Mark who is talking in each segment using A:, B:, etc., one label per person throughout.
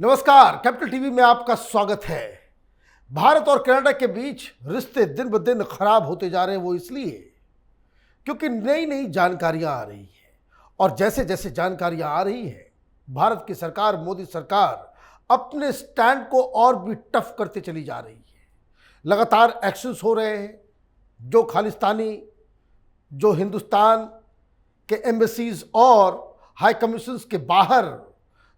A: नमस्कार, capital TV में आपका स्वागत है। भारत और कनाडा के बीच रिश्ते दिन ब दिन खराब होते जा रहे हैं। वो इसलिए क्योंकि नई नई जानकारियां आ रही हैं और जैसे जैसे जानकारियां आ रही हैं, भारत की सरकार, मोदी सरकार अपने स्टैंड को और भी टफ करते चली जा रही है। लगातार एक्शंस हो रहे हैं। जो खालिस्तानी, जो हिंदुस्तान के एम्बेसीज और हाई कमीशंस के बाहर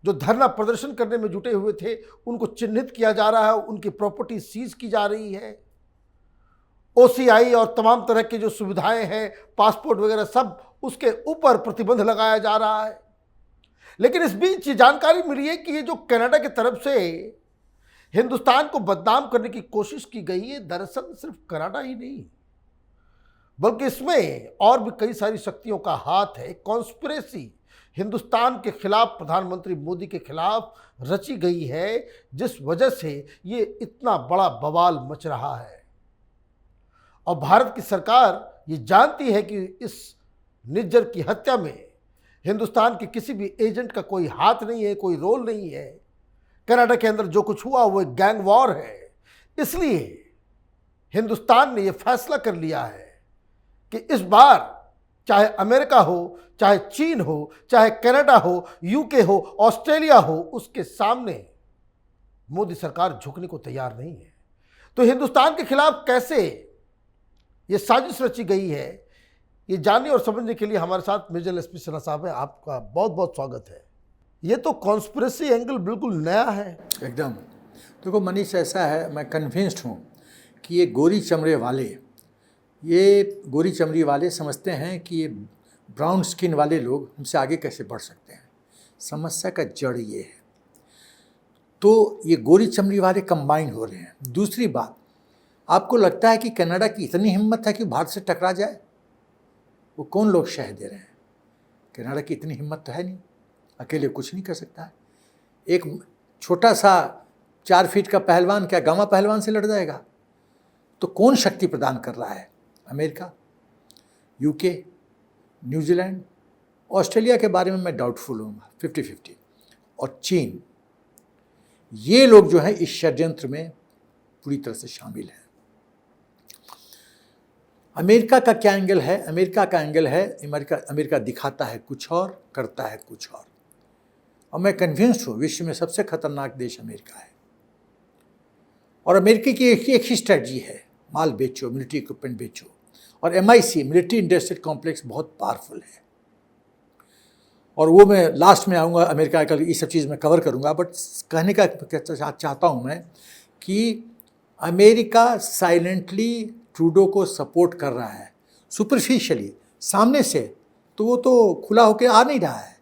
A: जो धरना प्रदर्शन करने में जुटे हुए थे, उनको चिन्हित किया जा रहा है, उनकी प्रॉपर्टी सीज की जा रही है। ओसीआई और तमाम तरह की जो सुविधाएं हैं, पासपोर्ट वगैरह, सब उसके ऊपर प्रतिबंध लगाया जा रहा है। लेकिन इस बीच ये जानकारी मिली है कि ये जो कनाडा की तरफ से हिंदुस्तान को बदनाम करने की कोशिश की गई है, दरअसल सिर्फ कनाडा ही नहीं बल्कि इसमें और भी कई सारी शक्तियों का हाथ है। कॉन्स्पिरेसी हिंदुस्तान के खिलाफ, प्रधानमंत्री मोदी के खिलाफ रची गई है, जिस वजह से ये इतना बड़ा बवाल मच रहा है। और भारत की सरकार ये जानती है कि इस निज्जर की हत्या में हिंदुस्तान के किसी भी एजेंट का कोई हाथ नहीं है, कोई रोल नहीं है। कनाडा के अंदर जो कुछ हुआ वो एक गैंग वॉर है। इसलिए हिंदुस्तान ने यह फैसला कर लिया है कि इस बार चाहे अमेरिका हो, चाहे चीन हो, चाहे कनाडा हो, यूके हो, ऑस्ट्रेलिया हो, उसके सामने मोदी सरकार झुकने को तैयार नहीं है। तो हिंदुस्तान के खिलाफ कैसे ये साजिश रची गई है, ये जानने और समझने के लिए हमारे साथ मेजर एसपी सिन्हा साहब है। आपका बहुत बहुत स्वागत है। ये तो कॉन्स्पिरेसी एंगल बिल्कुल नया है।
B: एकदम। देखो मनीष, ऐसा है, मैं कन्विंस्ड हूँ कि ये गोरी चमड़ी वाले समझते हैं कि ये ब्राउन स्किन वाले लोग हमसे आगे कैसे बढ़ सकते हैं। समस्या का जड़ ये है। तो ये गोरी चमड़ी वाले कंबाइन हो रहे हैं। दूसरी बात, आपको लगता है कि कनाडा की इतनी हिम्मत है कि भारत से टकरा जाए? वो कौन लोग शह दे रहे हैं? कनाडा की इतनी हिम्मत तो है नहीं, अकेले कुछ नहीं कर सकता है। एक छोटा सा 4 फीट का पहलवान क्या गामा पहलवान से लड़ जाएगा? तो कौन शक्ति प्रदान कर रहा है? अमेरिका, यूके, न्यूजीलैंड, ऑस्ट्रेलिया के बारे में मैं डाउटफुल हूँ, 50-50, और चीन। ये लोग जो हैं इस षड्यंत्र में पूरी तरह से शामिल हैं। अमेरिका का क्या एंगल है? अमेरिका का एंगल है, अमेरिका दिखाता है कुछ और, करता है कुछ और मैं कन्विंस्ड हूँ विश्व में सबसे खतरनाक देश अमेरिका है। और अमेरिका की एक ही स्ट्रेटजी है, माल बेचो, मिलिट्री इक्विपमेंट बेचो। और MIC, मिलिट्री इंडस्ट्रियल कॉम्प्लेक्स, बहुत पावरफुल है। और वो मैं लास्ट में आऊँगा, अमेरिका का ये सब चीज़ मैं कवर करूँगा। बट कहने का चाहता हूँ मैं कि अमेरिका साइलेंटली ट्रूडो को सपोर्ट कर रहा है, सुपरफिशियली। सामने से तो वो तो खुला होकर आ नहीं रहा है,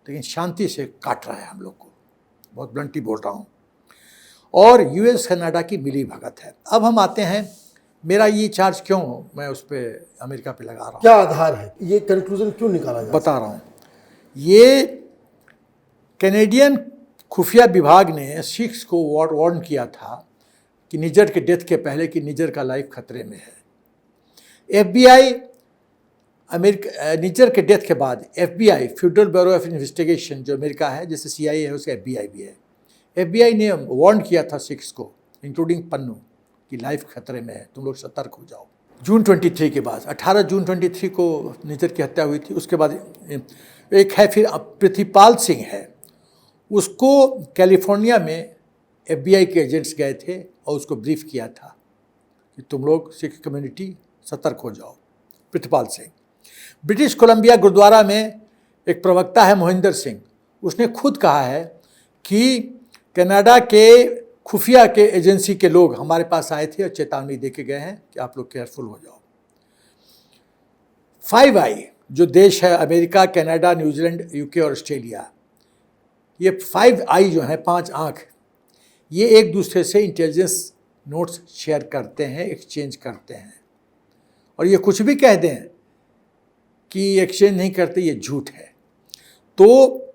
B: लेकिन शांति से काट रहा है हम लोग को। बहुत ब्लंटली बोल रहा हूँ। और US कनाडा की मिली भगत है। अब हम आते हैं, मेरा ये चार्ज क्यों मैं उस पर अमेरिका पे लगा रहा हूँ,
A: क्या आधार है, ये कंक्लूजन क्यों निकाला जा
B: बता रहा हूँ। ये कैनेडियन खुफिया विभाग ने सिख्स को वार्न किया था कि निज्जर के डेथ के पहले कि निज्जर का लाइफ खतरे में है। FBI, अमेरिका, निज्जर के डेथ के बाद FBI, federal bureau of investigation, जो अमेरिका है, जैसे CIA है उसका FBI भी है। FBI ने वार्न किया था सिख्स को, इंक्लूडिंग पन्नू, कि लाइफ खतरे में है, तुम लोग सतर्क हो जाओ। जून 23 के बाद, 18 जून 23 को निज्जर की हत्या हुई थी। उसके बाद एक है फिर पृथ्वीपाल सिंह है, उसको कैलिफोर्निया में FBI के एजेंट्स गए थे और उसको ब्रीफ किया था कि तुम लोग सिख कम्युनिटी सतर्क हो जाओ। पृथ्वीपाल सिंह। ब्रिटिश कोलंबिया गुरुद्वारा में एक प्रवक्ता है मोहिंदर सिंह, उसने खुद कहा है कि कनाडा के खुफिया के एजेंसी के लोग हमारे पास आए थे और चेतावनी दे के गए हैं कि आप लोग केयरफुल हो जाओ। 5 आई जो देश है, अमेरिका, कनाडा, न्यूजीलैंड, यूके और ऑस्ट्रेलिया, ये 5 आई जो हैं, 5 आँख, ये एक दूसरे से इंटेलिजेंस नोट्स शेयर करते हैं, एक्सचेंज करते हैं। और ये कुछ भी कह दें कि एक्सचेंज नहीं करते, ये झूठ है। तो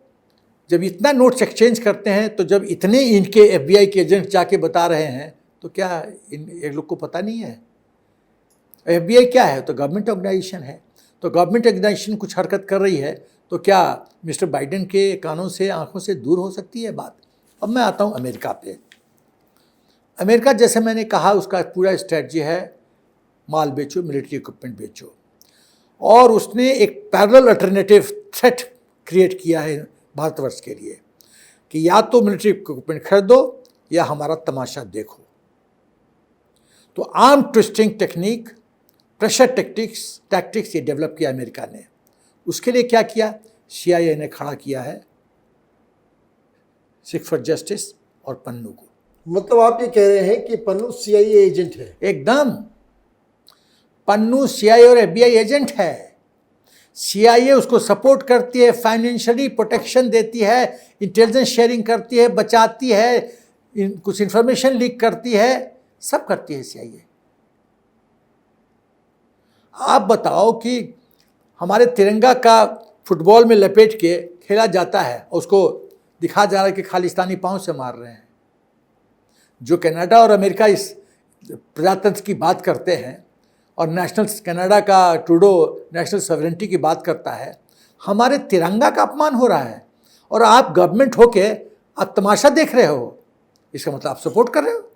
B: जब इतना नोट्स एक्सचेंज करते हैं, तो जब इतने इनके FBI के एजेंट जाके बता रहे हैं, तो क्या एक लोग को पता नहीं है? FBI क्या है? तो गवर्नमेंट ऑर्गेनाइजेशन है। तो गवर्नमेंट ऑर्गेनाइजेशन कुछ हरकत कर रही है, तो क्या मिस्टर बाइडेन के कानों से, आंखों से दूर हो सकती है बात? अब मैं आता हूँ अमेरिका पे। अमेरिका जैसे मैंने कहा उसका पूरा स्ट्रेटजी है माल बेचो, मिलिट्री इक्विपमेंट बेचो, और उसने एक पैरेलल अल्टरनेटिव थ्रेट क्रिएट किया है भारतवर्ष के लिए कि या तो मिलिट्री इक्विपमेंट खरीदो या हमारा तमाशा देखो। तो arm twisting technique, pressure tactics ये डेवलप किया अमेरिका ने। उसके लिए क्या किया, CIA ने खड़ा किया है सिक्स फॉर जस्टिस और पन्नू को।
A: मतलब आप ये कह रहे हैं कि पन्नू CIA एजेंट है?
B: एकदम, पन्नू CIA और FBI एजेंट है। CIA उसको सपोर्ट करती है, फाइनेंशियली प्रोटेक्शन देती है, इंटेलिजेंस शेयरिंग करती है, बचाती है, कुछ इंफॉर्मेशन लीक करती है, सब करती है CIA। आप बताओ कि हमारे तिरंगा का फुटबॉल में लपेट के खेला जाता है और उसको दिखा जा रहा है कि खालिस्तानी पांव से मार रहे हैं। जो कनाडा और अमेरिका इस प्रजातंत्र की बात करते हैं और नेशनल, कनाडा का ट्रूडो नेशनल सॉवरेनिटी की बात करता है, हमारे तिरंगा का अपमान हो रहा है और आप गवर्नमेंट होके आप तमाशा देख रहे हो। इसका मतलब आप सपोर्ट कर रहे हो।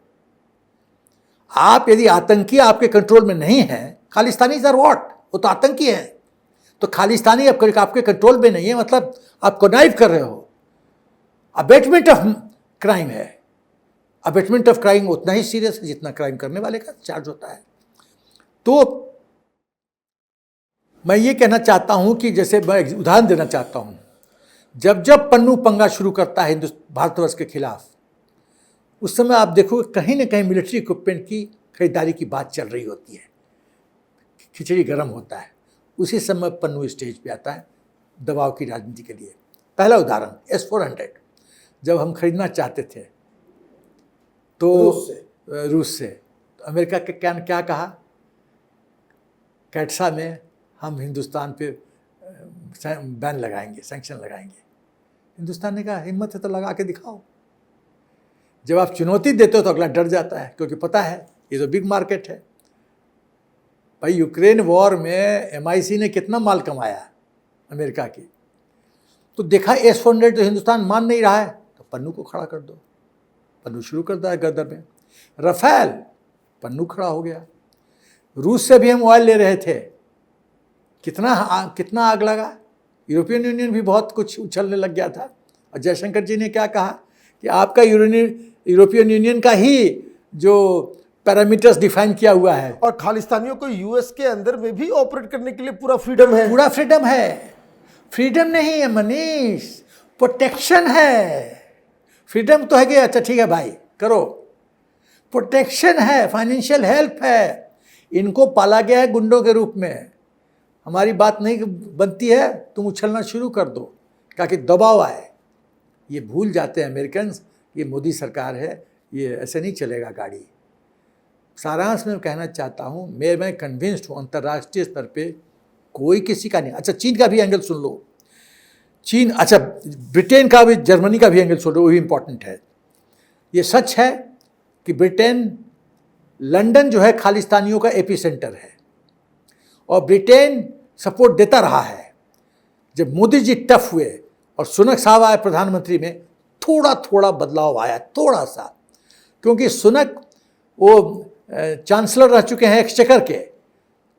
B: आप यदि आतंकी आपके कंट्रोल में नहीं है, खालिस्तानी आर व्हाट, वो तो आतंकी है, तो खालिस्तानी आपके कंट्रोल में नहीं है, मतलब आप कनाइव कर रहे हो। अबेटमेंट ऑफ क्राइम है। अबेटमेंट ऑफ क्राइम उतना ही सीरियस है जितना क्राइम करने वाले का चार्ज होता है। तो मैं ये कहना चाहता हूं कि जैसे मैं उदाहरण देना चाहता हूं, जब जब पन्नू पंगा शुरू करता है भारतवर्ष के खिलाफ, उस समय आप देखोगे कहीं ना कहीं मिलिट्री इक्विपमेंट की खरीदारी की बात चल रही होती है, खिचड़ी गर्म होता है। उसी समय पन्नू स्टेज पे आता है दबाव की राजनीति के लिए। पहला उदाहरण S-400 जब हम खरीदना चाहते थे तो रूस से तो अमेरिका के क्या कहा, कैटसा में हम हिंदुस्तान पे बैन लगाएंगे, सैंक्शन लगाएंगे। हिंदुस्तान ने कहा हिम्मत है तो लगा के दिखाओ। जब आप चुनौती देते हो तो अगला डर जाता है, क्योंकि पता है ये तो बिग मार्केट है। भाई यूक्रेन वॉर में MI6 ने कितना माल कमाया अमेरिका की, तो देखा S-400 तो हिंदुस्तान मान नहीं रहा है, तो पन्नू को खड़ा कर दो। पन्नू शुरू करता है गर्दर में। रफेल, पन्नू खड़ा हो गया। रूस से भी हम ऑयल ले रहे थे, कितना आग लगा। यूरोपियन यूनियन भी बहुत कुछ उछलने लग गया था। और जयशंकर जी ने क्या कहा कि आपका यूरोपियन यूनियन का ही जो पैरामीटर्स डिफाइन किया हुआ है,
A: और खालिस्तानियों को US के अंदर में भी ऑपरेट करने के लिए पूरा फ्रीडम है।
B: पूरा फ्रीडम है। फ्रीडम नहीं है मनीष, प्रोटेक्शन है। फ्रीडम तो है कि अच्छा ठीक है भाई करो, प्रोटेक्शन है, फाइनेंशियल हेल्प है। इनको पाला गया है गुंडों के रूप में। हमारी बात नहीं बनती है, तुम उछलना शुरू कर दो ताकि दबाव आए। ये भूल जाते हैं अमेरिकन, ये मोदी सरकार है, ये ऐसे नहीं चलेगा गाड़ी। सारांश में कहना चाहता हूँ, मैं कन्विंस्ड हूँ अंतर्राष्ट्रीय स्तर पे कोई किसी का नहीं। अच्छा चीन का भी एंगल सुन लो, चीन, अच्छा ब्रिटेन का भी, जर्मनी का भी एंगल सुन लो, वो भी इम्पोर्टेंट है। ये सच है कि ब्रिटेन, लंदन जो है खालिस्तानियों का एपी सेंटर है और ब्रिटेन सपोर्ट देता रहा है। जब मोदी जी टफ हुए और सुनक साहब आए प्रधानमंत्री में, थोड़ा थोड़ा बदलाव आया, थोड़ा सा, क्योंकि सुनक वो चांसलर रह चुके हैं एक्सचेकर के,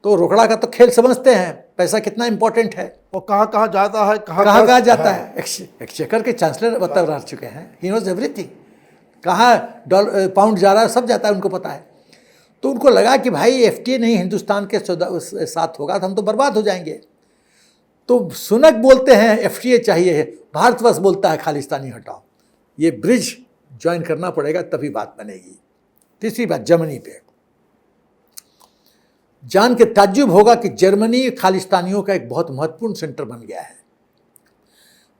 B: तो रोकड़ा का तो खेल समझते हैं, पैसा कितना इंपॉर्टेंट है,
A: वो कहाँ जाता है,
B: कहाँ जाता है। एक्सचेकर के चांसलर मतलब रह चुके हैं, ही नोज एवरीथिंग, कहाँ पाउंड जा रहा है सब जाता है, उनको पता है। तो उनको लगा कि भाई FTA नहीं हिंदुस्तान के साथ होगा तो हम तो बर्बाद हो जाएंगे। तो सुनक बोलते हैं FTA चाहिए, भारतवर्ष बोलता है खालिस्तानी हटाओ। ये ब्रिज ज्वाइन करना पड़ेगा तभी बात बनेगी। तीसरी बात, जर्मनी पे जान के ताज्जुब होगा कि जर्मनी खालिस्तानियों का एक बहुत महत्वपूर्ण सेंटर बन गया है।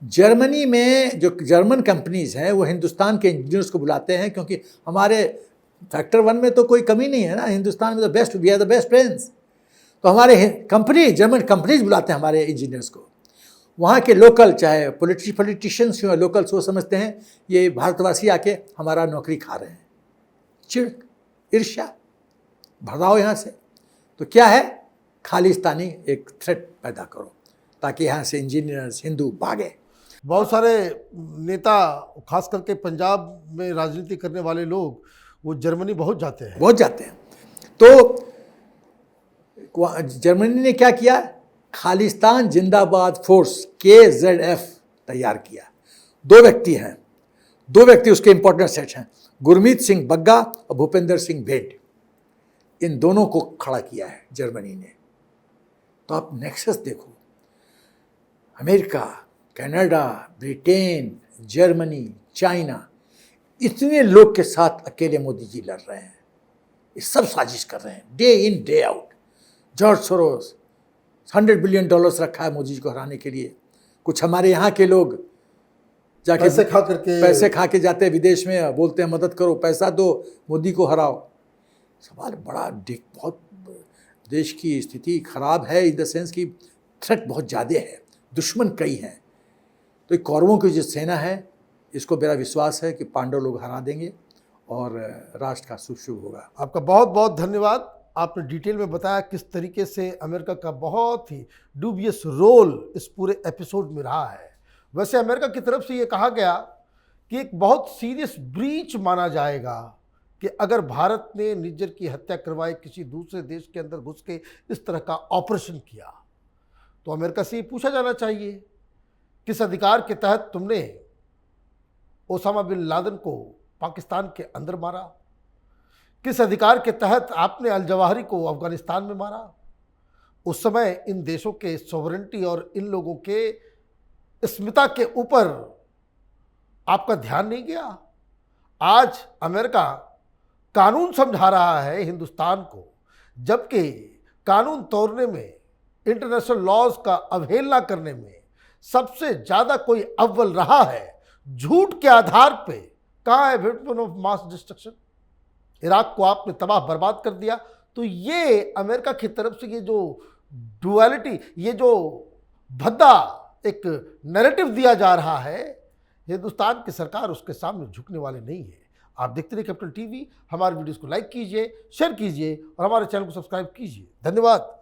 B: जर्मनी में जो जर्मन कंपनीज हैं वो हिंदुस्तान के इंजीनियर्स को बुलाते हैं, क्योंकि हमारे फैक्टर 1 में तो कोई कमी नहीं है ना, हिंदुस्तान में तो best, we are the best friends. तो हमारे कंपनी, जर्मन कंपनीज बुलाते हैं हमारे इंजीनियर्स को। वहाँ के लोकल, चाहे पॉलिटिशियंस हो, लोकल्स, वो समझते हैं ये भारतवासी आके हमारा नौकरी खा रहे हैं। चिड़, ईर्ष्या, भगाओ यहाँ से। तो क्या है, खालिस्तानी एक थ्रेट पैदा करो ताकि यहाँ से इंजीनियर्स, हिंदू भागे।
A: बहुत सारे नेता, खास करके पंजाब में राजनीति करने वाले लोग, वो जर्मनी बहुत जाते हैं।
B: बहुत जाते हैं। तो जर्मनी ने क्या किया, खालिस्तान जिंदाबाद फोर्स KZF तैयार किया। दो व्यक्ति उसके इंपॉर्टेंट सेट हैं, गुरमीत सिंह बग्गा और भूपेंद्र सिंह भेंट। इन दोनों को खड़ा किया है जर्मनी ने। तो आप नेक्सस देखो, America, Canada, Britain, Germany, China, इतने लोग के साथ अकेले मोदी जी लड़ रहे हैं। ये सब साजिश कर रहे हैं, day in day out. George Soros $100 billion रखा है मोदी जी को हराने के लिए। कुछ हमारे यहाँ के लोग जाके पैसे खा के जाते हैं विदेश में, बोलते हैं मदद करो, पैसा दो, मोदी को हराओ। सवाल बड़ा, बहुत देश की स्थिति खराब है, इन द सेंस की थ्रेट बहुत ज़्यादा है, दुश्मन कई हैं। तो कौरवों की जो सेना है, इसको मेरा विश्वास है कि पांडव लोग हरा देंगे और राष्ट्र का शुभ होगा।
A: आपका बहुत बहुत धन्यवाद। आपने डिटेल में बताया किस तरीके से अमेरिका का बहुत ही डूबियस रोल इस पूरे एपिसोड में रहा है। वैसे अमेरिका की तरफ से ये कहा गया कि एक बहुत सीरियस ब्रीच माना जाएगा कि अगर भारत ने निज्जर की हत्या करवाई, किसी दूसरे देश के अंदर घुस के इस तरह का ऑपरेशन किया, तो अमेरिका से ये पूछा जाना चाहिए, किस अधिकार के तहत तुमने ओसामा बिन लादेन को पाकिस्तान के अंदर मारा? किस अधिकार के तहत आपने अल जवाहिरी को अफगानिस्तान में मारा? उस समय इन देशों के सॉवरेनिटी और इन लोगों के अस्मिता के ऊपर आपका ध्यान नहीं गया। आज अमेरिका कानून समझा रहा है हिंदुस्तान को, जबकि कानून तोड़ने में, इंटरनेशनल लॉज का अवहेलना करने में सबसे ज़्यादा कोई अव्वल रहा है। झूठ के आधार पे कहाँ है weapon of mass destruction? Iraq को आपने तबाह बर्बाद कर दिया। तो ये अमेरिका की तरफ से ये जो डुअलिटी, ये जो भद्दा एक नैरेटिव दिया जा रहा है, हिंदुस्तान की सरकार उसके सामने झुकने वाले नहीं है। आप देखते रहिए कैपिटल टीवी। हमारे वीडियोस को लाइक कीजिए, शेयर कीजिए और हमारे चैनल को सब्सक्राइब कीजिए। धन्यवाद।